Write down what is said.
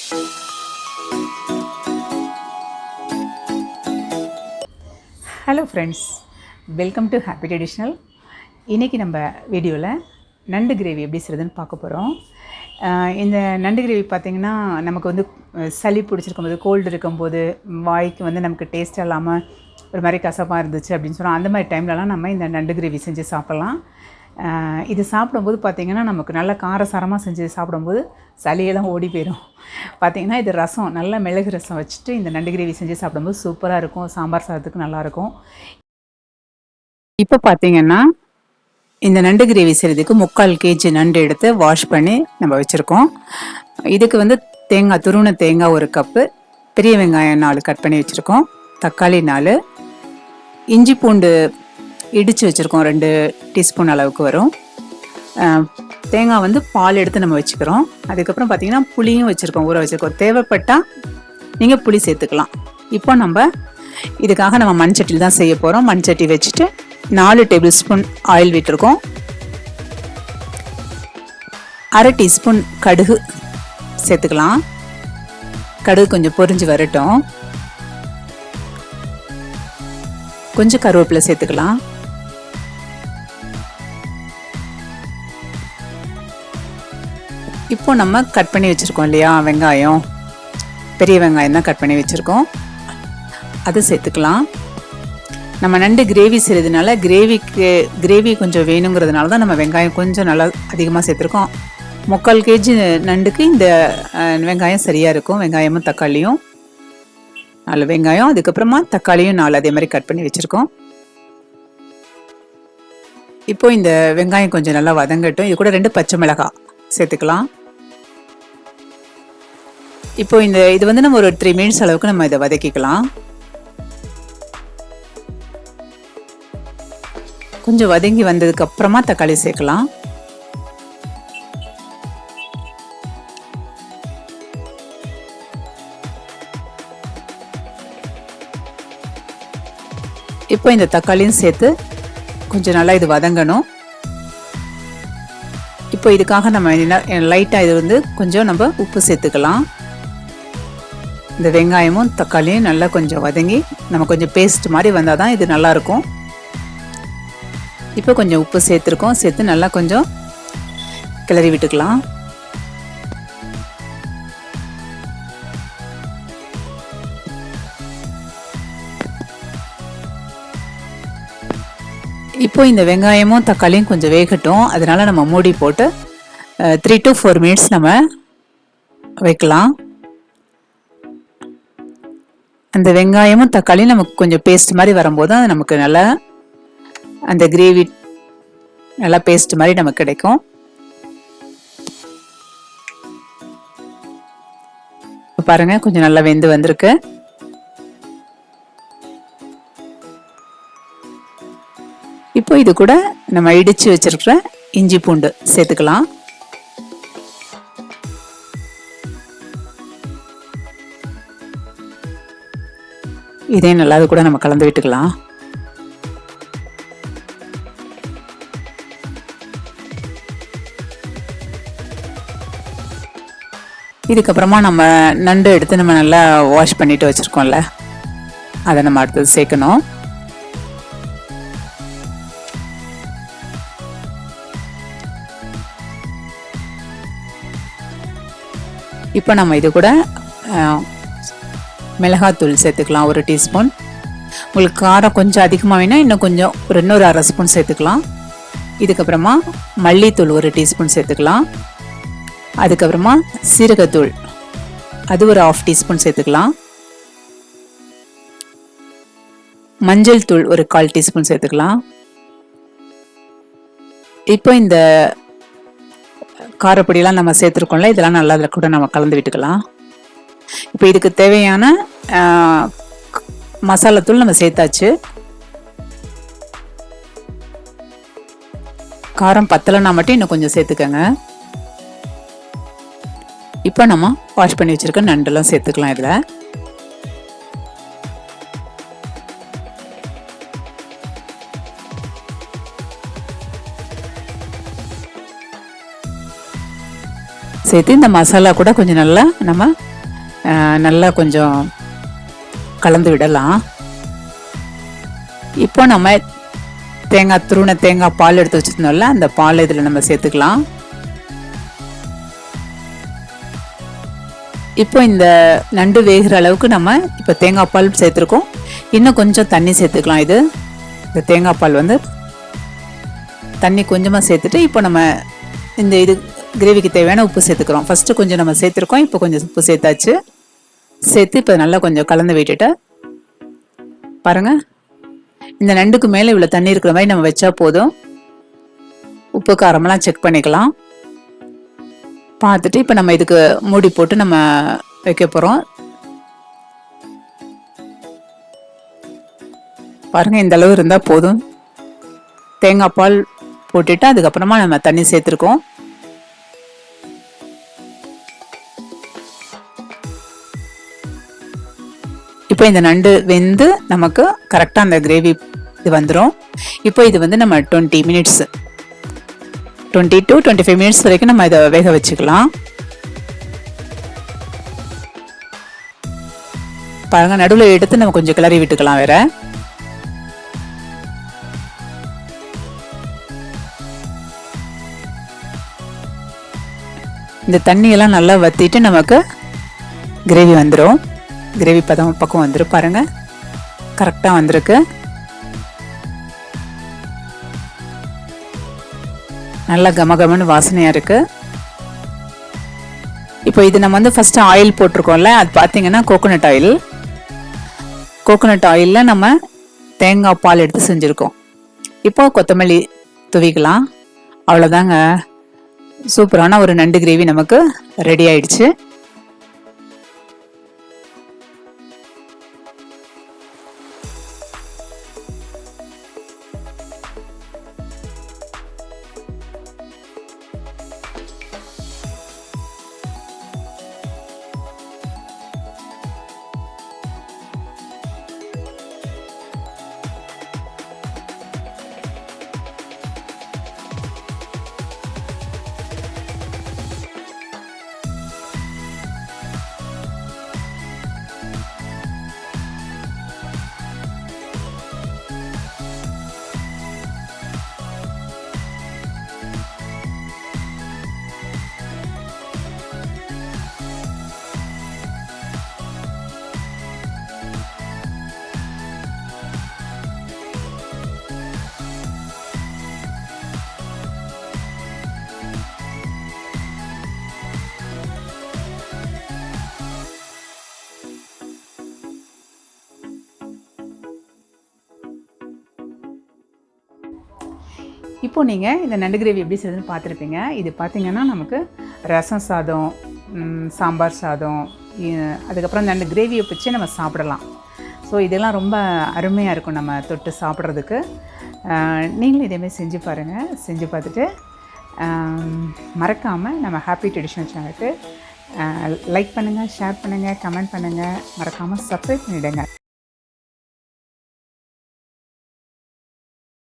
Hello friends, welcome to happy traditional. இன்றைக்கி நம்ம வீடியோவில் நண்டு கிரேவி எப்படி செய்கிறதுன்னு பார்க்க போகிறோம். இந்த நண்டு கிரேவி பார்த்திங்கன்னா நமக்கு வந்து சளி பிடிச்சிருக்கும் போது, கோல்டு இருக்கும்போது, வாய்க்கு வந்து நமக்கு டேஸ்ட்டாக இல்லாமல் ஒரு மாதிரி கசப்பாக இருந்துச்சு அப்படின்னு சொன்னால் அந்த மாதிரி டைம்லலாம் நம்ம இந்த நண்டு கிரேவி செஞ்சு சாப்பிட்லாம். இது சாப்பிடும்போது பார்த்திங்கன்னா நமக்கு நல்ல காரசாரமாக செஞ்சு சாப்பிடும்போது சளியெல்லாம் ஓடி போயிடும். பார்த்திங்கன்னா இது ரசம், நல்ல மிளகு ரசம் வச்சுட்டு இந்த நண்டு கிரேவி செஞ்சு சாப்பிடும்போது சூப்பராக இருக்கும். சாம்பார் சாதத்துக்கு நல்லாயிருக்கும். இப்போ பார்த்திங்கன்னா இந்த நண்டு கிரேவி செய்கிறதுக்கு 3/4 kg நண்டு எடுத்து வாஷ் பண்ணி நம்ம வச்சுருக்கோம். இதுக்கு வந்து தேங்காய், துருவின தேங்காய் 1 கப்பு, பெரிய வெங்காயம் 4 கட் பண்ணி வச்சுருக்கோம், தக்காளி 4, இஞ்சி பூண்டு இடித்து வச்சுருக்கோம் 2 டீஸ்பூன் அளவுக்கு வரும். தேங்காய் வந்து பால் எடுத்து நம்ம வச்சுக்கிறோம். அதுக்கப்புறம் பார்த்திங்கன்னா புளியும் வச்சுருக்கோம், ஊற வச்சுருக்கோம். தேவைப்பட்டால் நீங்கள் புளி சேர்த்துக்கலாம். இப்போ நம்ம இதுக்காக நம்ம மண் சட்டியில் தான் செய்ய போகிறோம். மண் சட்டி வச்சுட்டு 4 டேபிள் ஸ்பூன் ஆயில் விட்டுருக்கோம். 1/2 டீஸ்பூன் கடுகு சேர்த்துக்கலாம். கடுகு கொஞ்சம் பொரிஞ்சு வரட்டும். கொஞ்சம் கருவேப்பிலை சேர்த்துக்கலாம். இப்போ நம்ம கட் பண்ணி வச்சுருக்கோம் இல்லையா வெங்காயம், பெரிய வெங்காயம் தான் கட் பண்ணி வச்சுருக்கோம், அதை சேர்த்துக்கலாம். நம்ம நண்டு கிரேவி செய்கிறதுனால கிரேவி கொஞ்சம் வேணுங்கிறதுனால தான் நம்ம வெங்காயம் கொஞ்சம் நல்லா அதிகமாக சேர்த்துருக்கோம். 3/4 kg நண்டுக்கு இந்த வெங்காயம் சரியாக இருக்கும். வெங்காயமும் தக்காளியும் 4 வெங்காயம், அதுக்கப்புறமா தக்காளியும் 4 அதே மாதிரி கட் பண்ணி வச்சுருக்கோம். இப்போ இந்த வெங்காயம் கொஞ்சம் நல்லா வதங்கட்டும். இது கூட 2 பச்சை மிளகாய் சேர்த்துக்கலாம். இப்போ இது வந்து நம்ம ஒரு 3 மினிட்ஸ் அளவுக்கு நம்ம இதை வதக்கிக்கலாம். கொஞ்சம் வதங்கி வந்ததுக்கு அப்புறமா தக்காளி சேர்க்கலாம். இப்போ இந்த தக்காளியும் சேர்த்து கொஞ்சம் நல்லா இது வதங்கணும். இப்போ இதுக்காக நம்ம லைட்டாக இது வந்து கொஞ்சம் நம்ம உப்பு சேர்த்துக்கலாம். இந்த வெங்காயமும் தக்காளியும் நல்லா கொஞ்சம் வதங்கி நம்ம கொஞ்சம் பேஸ்ட் மாதிரி வந்தால் தான் இது நல்லாயிருக்கும். இப்போ கொஞ்சம் உப்பு சேர்த்துருக்கோம். சேர்த்து நல்லா கொஞ்சம் கிளறி விட்டுக்கலாம். இப்போ இந்த வெங்காயமும் தக்காளியும் கொஞ்சம் வேகட்டும். அதனால நம்ம மூடி போட்டு 3 to 4 மினிட்ஸ் நம்ம வைக்கலாம். அந்த வெங்காயமும் தக்காளியும் நமக்கு கொஞ்சம் பேஸ்ட் மாதிரி வரும்போது அது நமக்கு நல்லா அந்த கிரேவி நல்லா பேஸ்ட் மாதிரி நமக்கு கிடைக்கும். பாருங்க, கொஞ்சம் நல்லா வெந்து வந்திருக்கு. இப்போ இது கூட நம்ம இடிச்சு வச்சிருக்கிற இஞ்சி பூண்டு சேர்த்துக்கலாம். இதே நல்லா அது கூட நம்ம கலந்து விட்டுக்கலாம். இதுக்கப்புறமா நம்ம நண்டு எடுத்து நம்ம நல்லா வாஷ் பண்ணிட்டு வச்சிருக்கோம்ல, அதை நம்ம அடுத்தது சேர்க்கணும். இப்போ நம்ம இது கூட மிளகாத்தூள் சேர்த்துக்கலாம் 1 டீஸ்பூன். உங்களுக்கு காரம் கொஞ்சம் அதிகமாக வேணால் இன்னும் கொஞ்சம் இன்னொரு 1/2 ஸ்பூன் சேர்த்துக்கலாம். இதுக்கப்புறமா மல்லித்தூள் 1 டீஸ்பூன் சேர்த்துக்கலாம். அதுக்கப்புறமா சீரகத்தூள் அது ஒரு 1/2 டீஸ்பூன் சேர்த்துக்கலாம். மஞ்சள் தூள் ஒரு 1/4 டீஸ்பூன் சேர்த்துக்கலாம். இப்போ இந்த காரப்பொடியெல்லாம் நம்ம சேர்த்துருக்கோம்ல, இதெல்லாம் நல்லா அதில் கூட நம்ம கலந்து விட்டுக்கலாம். இப்போ இதுக்கு தேவையான மசாலாத்தூள் நம்ம சேர்த்தாச்சு. காரம் பத்தலைன்னா மட்டும் இன்னும் கொஞ்சம் சேர்த்துக்கங்க. இப்போ நம்ம வாஷ் பண்ணி வச்சிருக்க நண்டெல்லாம் சேர்த்துக்கலாம். இதில் சேர்த்து இந்த மசாலா கூட கொஞ்சம் நல்லா நம்ம நல்லா கொஞ்சம் கலந்து விடலாம். இப்போ நம்ம தேங்காய் பால் எடுத்து வச்சுருந்தோம்ல, அந்த பால் இதில் நம்ம சேர்த்துக்கலாம். இப்போ இந்த நண்டு வேகிற அளவுக்கு நம்ம இப்போ தேங்காய் பால் சேர்த்துருக்கோம். இன்னும் கொஞ்சம் தண்ணி சேர்த்துக்கலாம். இந்த தேங்காய் பால் வந்து தண்ணி கொஞ்சமாக சேர்த்துட்டு இப்போ நம்ம இது கிரேவிக்கு தேவையான உப்பு சேர்த்துக்கிறோம். ஃபஸ்ட்டு கொஞ்சம் நம்ம சேர்த்துருக்கோம், இப்போ கொஞ்சம் உப்பு சேர்த்தாச்சு. சேர்த்து இப்போ நல்லா கொஞ்சம் கலந்து விட்டுட்டு பாருங்கள், இந்த நண்டுக்கு மேலே இவ்வளோ தண்ணி இருக்கிற மாதிரி நம்ம வச்சா போதும். உப்பு காரமெல்லாம் செக் பண்ணிக்கலாம். பார்த்துட்டு இப்போ நம்ம இதுக்கு மூடி போட்டு நம்ம வைக்க போகிறோம். பாருங்கள், இந்த அளவு இருந்தால் போதும். தேங்காய் பால் போட்டுட்டு அதுக்கப்புறமா நம்ம தண்ணி சேர்த்துருக்கோம். இப்போ இந்த நண்டு வெந்து நமக்கு கரெக்டாக அந்த கிரேவி இது வந்துடும். இப்போ இது வந்து நம்ம 20 மினிட்ஸ் 20 to 25 மினிட்ஸ் வரைக்கும் நம்ம இதை வேக வச்சுக்கலாம். பாருங்க, நடுவில் எடுத்து நம்ம கொஞ்சம் கிளறி விட்டுக்கலாம். வேற இந்த தண்ணியெல்லாம் நல்லா வற்றிட்டு நமக்கு கிரேவி வந்துடும். கிரேவி பக்கம் வந்துடும். பாருங்க, கரெக்டாக வந்திருக்கு. நல்லா கமகமன்னு வாசனையாக இருக்குது. இப்போ இது நம்ம வந்து ஃபஸ்ட்டு ஆயில் போட்டிருக்கோம்ல, அது பார்த்தீங்கன்னா கோகோனட் ஆயில். கோகோனட் ஆயிலில் நம்ம தேங்காய் பால் எடுத்து செஞ்சுருக்கோம். இப்போ கொத்தமல்லி தூவிக்கலாம். அவ்வளோதாங்க, சூப்பரான ஒரு நண்டு கிரேவி நமக்கு ரெடி ஆயிடுச்சு. இப்போ நீங்கள் இந்த நண்டு கிரேவி எப்படி செய்யுதுன்னு பார்த்துருப்பீங்க. இது பார்த்திங்கன்னா நமக்கு ரசம் சாதம், சாம்பார் சாதம், அதுக்கப்புறம் நண்டு கிரேவியை வச்சு நம்ம சாப்பிடலாம். ஸோ இதெல்லாம் ரொம்ப அருமையாக இருக்கும் நம்ம தொட்டு சாப்பிட்றதுக்கு. நீங்களும் இதேமாதிரி செஞ்சு பாருங்கள். செஞ்சு பார்த்துட்டு மறக்காமல் நம்ம ஹாப்பி ட்ரெடிஷ்னல் சேனலுக்கு லைக் பண்ணுங்கள், ஷேர் பண்ணுங்கள், கமெண்ட் பண்ணுங்கள், மறக்காமல் சப்ஸ்கிரைப் பண்ணிவிடுங்க.